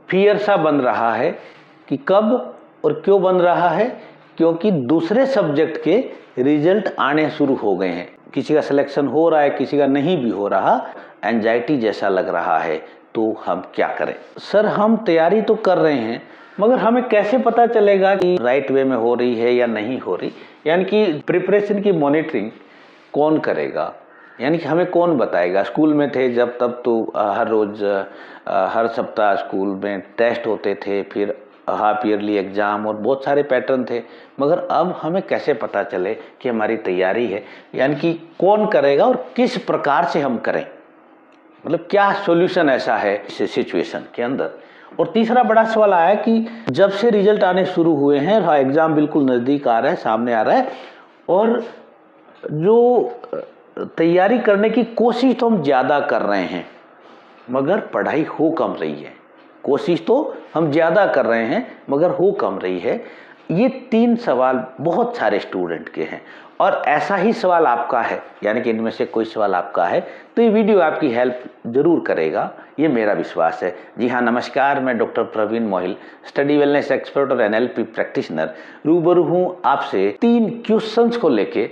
Fear सा बन रहा है कि कब और क्यों बन रहा है, क्योंकि दूसरे सब्जेक्ट के रिजल्ट आने शुरू हो गए हैं। किसी का सिलेक्शन हो रहा है, किसी का नहीं भी हो रहा, एंजाइटी जैसा लग रहा है। तो हम क्या करें? सर, हम तैयारी तो कर रहे हैं, मगर हमें कैसे पता चलेगा कि राइट वे में हो रही है या नहीं हो रही? यानी कि प्रिपरेशन की मॉनिटरिंग कौन करेगा, यानी कि हमें कौन बताएगा? स्कूल में थे जब तब तो हर रोज़ हर सप्ताह स्कूल में टेस्ट होते थे, फिर हाफ ईयरली एग्ज़ाम और बहुत सारे पैटर्न थे। मगर अब हमें कैसे पता चले कि हमारी तैयारी है? यानी कि कौन करेगा और किस प्रकार से हम करें? मतलब क्या सॉल्यूशन ऐसा है इस सिचुएशन के अंदर? और तीसरा बड़ा सवाल आया कि जब से रिजल्ट आने शुरू हुए हैं, एग्ज़ाम बिल्कुल नज़दीक आ रहा है, सामने आ रहा है, और जो तैयारी करने की कोशिश तो हम ज़्यादा कर रहे हैं मगर पढ़ाई हो कम रही है। कोशिश तो हम ज़्यादा कर रहे हैं मगर हो कम रही है। ये 3 सवाल बहुत सारे स्टूडेंट के हैं, और ऐसा ही सवाल आपका है, यानी कि इनमें से कोई सवाल आपका है तो ये वीडियो आपकी हेल्प जरूर करेगा, ये मेरा विश्वास है। जी हाँ, नमस्कार, मैं doctor Praveen Mohil, study wellness expert और NLP प्रैक्टिशनर, रूबरू हूँ आपसे 3 क्वेश्चंस को लेके।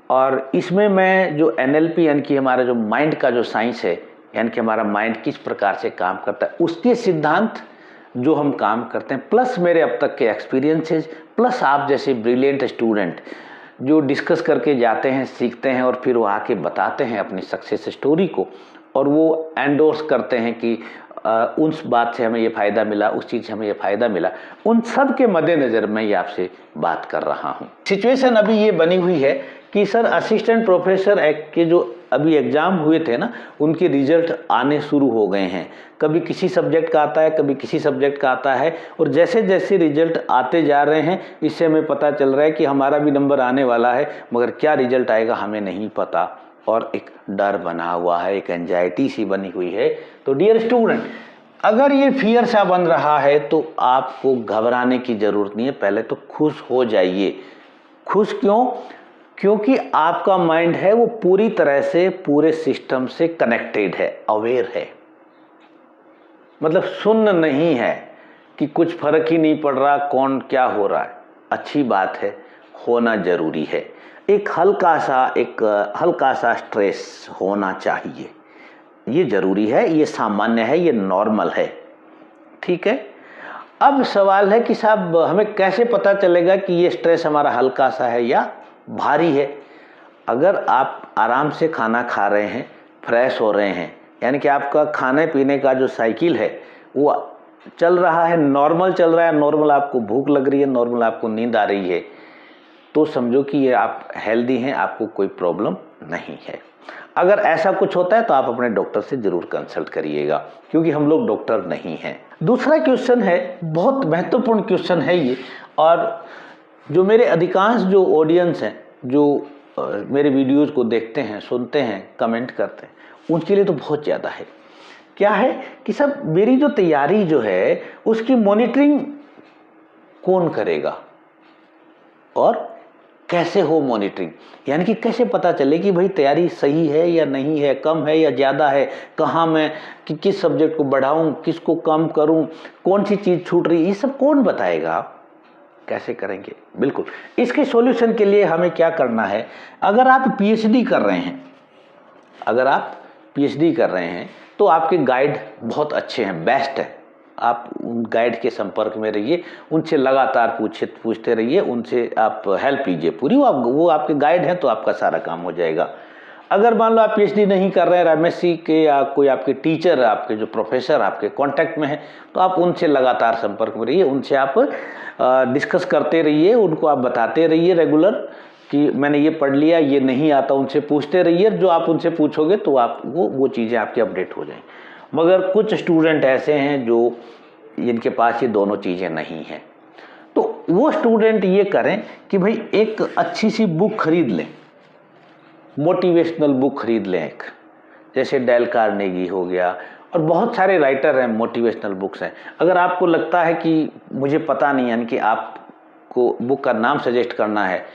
और इसमें मैं जो NLP यानी कि हमारा जो माइंड का जो साइंस है, यानी कि हमारा माइंड किस प्रकार से काम करता है, उसके सिद्धांत जो हम काम करते हैं, प्लस मेरे अब तक के एक्सपीरियंसेस, प्लस आप जैसे ब्रिलियंट स्टूडेंट जो डिस्कस करके जाते हैं, सीखते हैं और फिर वो आके बताते हैं अपनी सक्सेस स्टोरी को, और वो एंडोर्स करते हैं कि उस बात से हमें ये फ़ायदा मिला, उस चीज़ से हमें ये फ़ायदा मिला। उन सब के मद्देनज़र मैं ये आपसे बात कर रहा हूँ। सिचुएशन अभी ये बनी हुई है कि सर, असिस्टेंट प्रोफेसर के जो अभी एग्ज़ाम हुए थे ना, उनके रिजल्ट आने शुरू हो गए हैं। कभी किसी सब्जेक्ट का आता है, कभी किसी सब्जेक्ट का आता है, और जैसे जैसे रिजल्ट आते जा रहे हैं, इससे हमें पता चल रहा है कि हमारा भी नंबर आने वाला है, मगर क्या रिजल्ट आएगा हमें नहीं पता, और एक डर बना हुआ है, एक एंजाइटी सी बनी हुई है। तो डियर स्टूडेंट, अगर ये फियर सा बन रहा है तो आपको घबराने की ज़रूरत नहीं है, पहले तो खुश हो जाइए। खुश क्यों? क्योंकि आपका माइंड है वो पूरी तरह से पूरे सिस्टम से कनेक्टेड है, अवेयर है, मतलब सुन्न नहीं है कि कुछ फर्क ही नहीं पड़ रहा कौन क्या हो रहा है। अच्छी बात है, होना जरूरी है। एक हल्का सा स्ट्रेस होना चाहिए, ये जरूरी है, ये सामान्य है, ये नॉर्मल है, ठीक है। अब सवाल है कि साहब, हमें कैसे पता चलेगा कि ये स्ट्रेस हमारा हल्का सा है या भारी है? अगर आप आराम से खाना खा रहे हैं, फ्रेश हो रहे हैं, यानी कि आपका खाने पीने का जो साइकिल है वो चल रहा है, नॉर्मल चल रहा है, नॉर्मल आपको भूख लग रही है, नॉर्मल आपको नींद आ रही है, तो समझो कि ये आप हेल्दी हैं, आपको कोई प्रॉब्लम नहीं है। अगर ऐसा कुछ होता है तो आप अपने डॉक्टर से जरूर कंसल्ट करिएगा, क्योंकि हम लोग डॉक्टर नहीं हैं। दूसरा क्वेश्चन है, बहुत महत्वपूर्ण क्वेश्चन है ये, और जो मेरे अधिकांश जो ऑडियंस हैं, जो मेरे वीडियोज़ को देखते हैं, सुनते हैं, कमेंट करते हैं, उनके लिए तो बहुत ज़्यादा है। क्या है कि सब मेरी जो तैयारी जो है उसकी मॉनिटरिंग कौन करेगा और कैसे हो मॉनिटरिंग? यानी कि कैसे पता चले कि भाई तैयारी सही है या नहीं है, कम है या ज़्यादा है, कहाँ मैं कि किस सब्जेक्ट को बढ़ाऊँ, किसको कम करूँ, कौन सी चीज़ छूट रही, ये सब कौन बताएगा? कैसे करेंगे? बिल्कुल, इसके सॉल्यूशन के लिए हमें क्या करना है? अगर आप PhD कर रहे हैं, तो आपके गाइड बहुत अच्छे हैं, बेस्ट है। आप उन गाइड के संपर्क में रहिए, उनसे लगातार पूछते रहिए, उनसे आप हेल्प लीजिए पूरी, वो आपके गाइड हैं तो आपका सारा काम हो जाएगा। अगर मान लो आप PhD नहीं कर रहे हैं, MSc के या कोई आपके टीचर, आपके जो प्रोफेसर आपके कांटेक्ट में हैं, तो आप उनसे लगातार संपर्क में रहिए, उनसे आप डिस्कस करते रहिए, उनको आप बताते रहिए रेगुलर कि मैंने ये पढ़ लिया, ये नहीं आता, उनसे पूछते रहिए। जो आप उनसे पूछोगे तो आप वो चीज़ें आपकी अपडेट हो जाएंगी। मगर कुछ स्टूडेंट ऐसे हैं जो जिनके पास ये दोनों चीज़ें नहीं हैं, तो वो स्टूडेंट ये करें कि भाई एक अच्छी सी बुक खरीद लें, मोटिवेशनल बुक खरीद लें, एक जैसे डेल कार्नेगी हो गया, और बहुत सारे राइटर हैं, मोटिवेशनल बुक्स हैं। अगर आपको लगता है कि मुझे पता नहीं, यानी कि आपको बुक का नाम सजेस्ट करना है,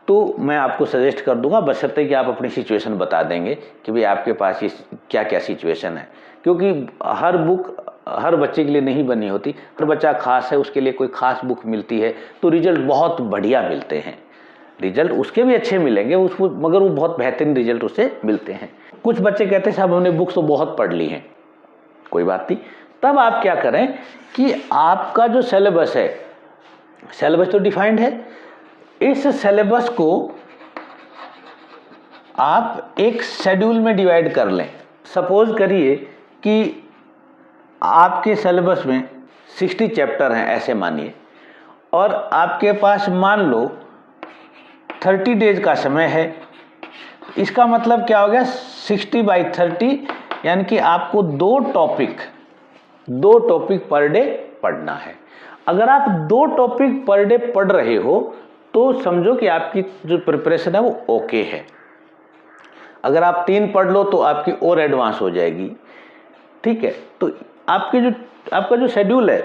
तो मैं आपको सजेस्ट कर दूंगा, बशर्ते कि आप अपनी सिचुएशन बता देंगे कि भाई आपके पास ये क्या क्या सिचुएशन है, क्योंकि हर बुक हर बच्चे के लिए नहीं बनी होती, हर बच्चा खास है, उसके लिए कोई खास बुक मिलती है तो रिजल्ट बहुत बढ़िया मिलते हैं। रिजल्ट उसके भी अच्छे मिलेंगे उसको, मगर वो बहुत बेहतरीन रिजल्ट उसे मिलते हैं। कुछ बच्चे कहते हैं साहब हमने बुक्स तो बहुत पढ़ ली हैं, कोई बात नहीं, तब आप क्या करें कि आपका जो सिलेबस है, सिलेबस तो डिफाइंड है, इस सिलेबस को आप एक शेड्यूल में डिवाइड कर लें। सपोज करिए कि आपके सिलेबस में 60 चैप्टर हैं ऐसे मानिए, और आपके पास मान लो 30 डेज का समय है। इसका मतलब क्या हो गया, 60/30, यानी कि आपको 2 टॉपिक पर डे पढ़ना है। अगर आप 2 टॉपिक पर डे पढ़ रहे हो तो समझो कि आपकी जो प्रिपरेशन है वो ओके है। अगर आप 3 पढ़ लो तो आपकी और एडवांस हो जाएगी, ठीक है। तो आपका जो शेड्यूल है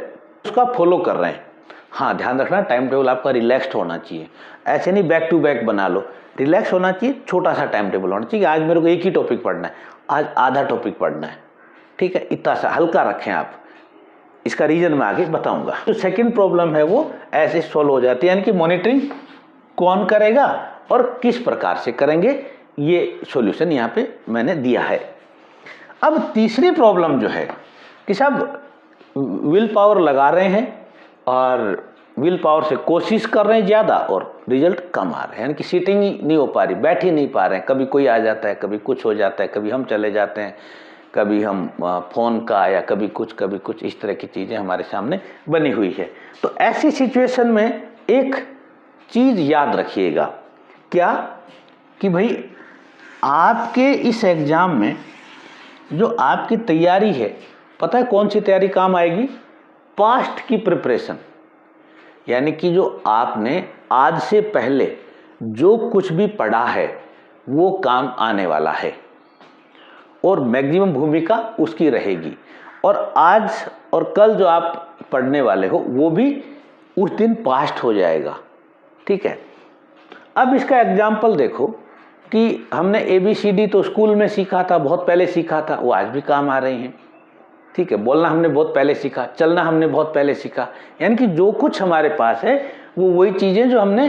उसका फॉलो कर रहे हैं। हाँ, ध्यान रखना टाइम टेबल आपका रिलैक्स्ड होना चाहिए, ऐसे नहीं बैक टू बैक बना लो, रिलैक्स होना चाहिए, छोटा सा टाइम टेबल होना चाहिए। आज मेरे को एक ही टॉपिक पढ़ना है, आज आधा टॉपिक पढ़ना है, ठीक है, इतना सा हल्का रखें आप। इसका रीजन मैं आगे बताऊंगा। तो सेकंड प्रॉब्लम है वो ऐसे सॉल्व हो जाती है, यानी कि मॉनिटरिंग कौन करेगा और किस प्रकार से करेंगे, ये सॉल्यूशन यहाँ पे मैंने दिया है। अब तीसरी प्रॉब्लम जो है कि साहब विल पावर लगा रहे हैं और विल पावर से कोशिश कर रहे हैं ज़्यादा और रिजल्ट कम आ रहे हैं, यानी कि सीटिंग ही नहीं हो पा रही, बैठ ही नहीं पा रहे हैं। कभी कोई आ जाता है, कभी कुछ हो जाता है, कभी हम चले जाते हैं, कभी हम फ़ोन का, या कभी कुछ इस तरह की चीज़ें हमारे सामने बनी हुई है। तो ऐसी सिचुएशन में एक चीज़ याद रखिएगा, क्या कि भाई आपके इस एग्ज़ाम में जो आपकी तैयारी है, पता है कौन सी तैयारी काम आएगी, पास्ट की प्रिपरेशन, यानी कि जो आपने आज से पहले जो कुछ भी पढ़ा है वो काम आने वाला है और मैक्सिमम भूमिका उसकी रहेगी। और आज और कल जो आप पढ़ने वाले हो वो भी उस दिन पास्ट हो जाएगा, ठीक है। अब इसका एग्जाम्पल देखो कि हमने ABCD तो स्कूल में सीखा था, बहुत पहले सीखा था, वो आज भी काम आ रही हैं, ठीक है। बोलना हमने बहुत पहले सीखा, चलना हमने बहुत पहले सीखा, यानी कि जो कुछ हमारे पास है वो वही चीज़ें जो हमने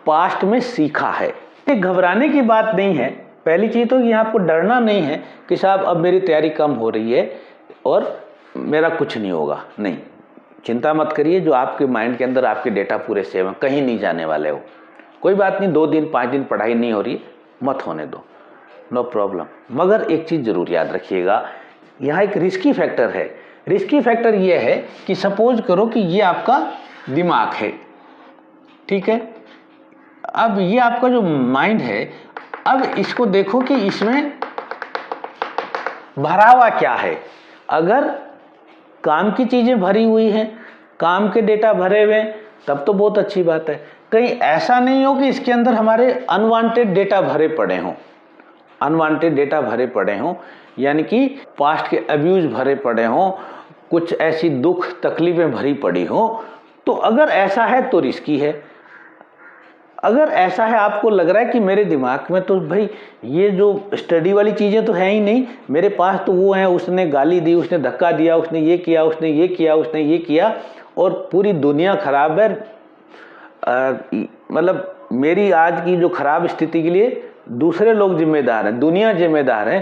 पास्ट में सीखा है। ये घबराने की बात नहीं है। पहली चीज़ तो ये आपको डरना नहीं है कि साहब अब मेरी तैयारी कम हो रही है और मेरा कुछ नहीं होगा, नहीं, चिंता मत करिए। जो आपके माइंड के अंदर आपके डेटा पूरे सेव हैं, कहीं नहीं जाने वाले हो, कोई बात नहीं। 2 दिन 5 दिन पढ़ाई नहीं हो रही, मत होने दो, नो प्रॉब्लम। मगर एक चीज़ ज़रूर याद रखिएगा, यहाँ एक रिस्की फैक्टर है। रिस्की फैक्टर ये है कि सपोज करो कि ये आपका दिमाग है, ठीक है। अब ये आपका जो माइंड है, अब इसको देखो कि इसमें भरा हुआ क्या है। अगर काम की चीज़ें भरी हुई हैं, काम के डेटा भरे हुए हैं, तब तो बहुत अच्छी बात है। कहीं ऐसा नहीं हो कि इसके अंदर हमारे अनवांटेड डेटा भरे पड़े हों, अनवांटेड डेटा भरे पड़े हों, यानी कि पास्ट के अब्यूज भरे पड़े हों, कुछ ऐसी दुख तकलीफें भरी पड़ी हों। तो अगर ऐसा है तो रिस्की है। अगर ऐसा है, आपको लग रहा है कि मेरे दिमाग में तो भाई ये जो स्टडी वाली चीज़ें तो है ही नहीं, मेरे पास तो वो है, उसने गाली दी, उसने धक्का दिया, उसने ये किया, उसने ये किया, उसने ये किया, और पूरी दुनिया खराब है, मतलब मेरी आज की जो खराब स्थिति के लिए दूसरे लोग जिम्मेदार हैं, दुनिया जिम्मेदार है,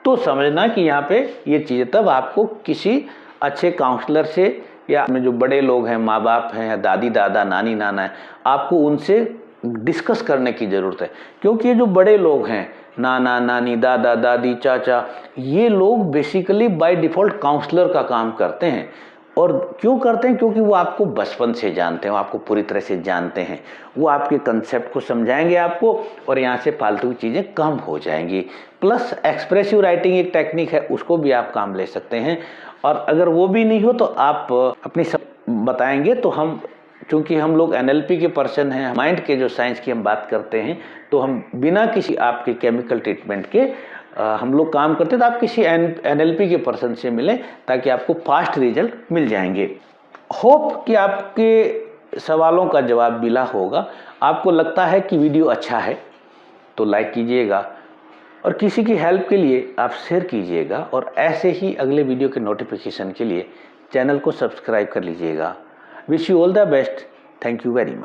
तो समझना कि यहाँ पे ये चीज़ तब आपको किसी अच्छे काउंसलर से, या में जो बड़े लोग हैं, माँ बाप हैं, या दादी दादा नानी नाना है, आपको उनसे डिस्कस करने की ज़रूरत है। क्योंकि ये जो बड़े लोग हैं, नाना नानी दादा दादी चाचा, ये लोग बेसिकली बाय डिफ़ॉल्ट काउंसलर का काम करते हैं। और क्यों करते हैं? क्योंकि वो आपको बचपन से जानते हैं, वो आपको पूरी तरह से जानते हैं, वो आपके कंसेप्ट को समझाएंगे आपको, और यहाँ से फालतू की चीज़ें कम हो जाएंगी। प्लस एक्सप्रेसिव राइटिंग एक टेक्निक है, उसको भी आप काम ले सकते हैं। और अगर वो भी नहीं हो तो आप अपनी बताएंगे तो हम, चूँकि हम लोग NLP के पर्सन हैं, माइंड के जो साइंस की हम बात करते हैं, तो हम बिना किसी आपके केमिकल ट्रीटमेंट के हम लोग काम करते हैं। तो आप किसी NLP के पर्सन से मिलें ताकि आपको फास्ट रिजल्ट मिल जाएंगे। होप कि आपके सवालों का जवाब मिला होगा। आपको लगता है कि वीडियो अच्छा है तो लाइक कीजिएगा, और किसी की हेल्प के लिए आप शेयर कीजिएगा और ऐसे ही अगले वीडियो के नोटिफिकेशन के लिए चैनल को सब्सक्राइब कर लीजिएगा। Wish you all the best. Thank you very much.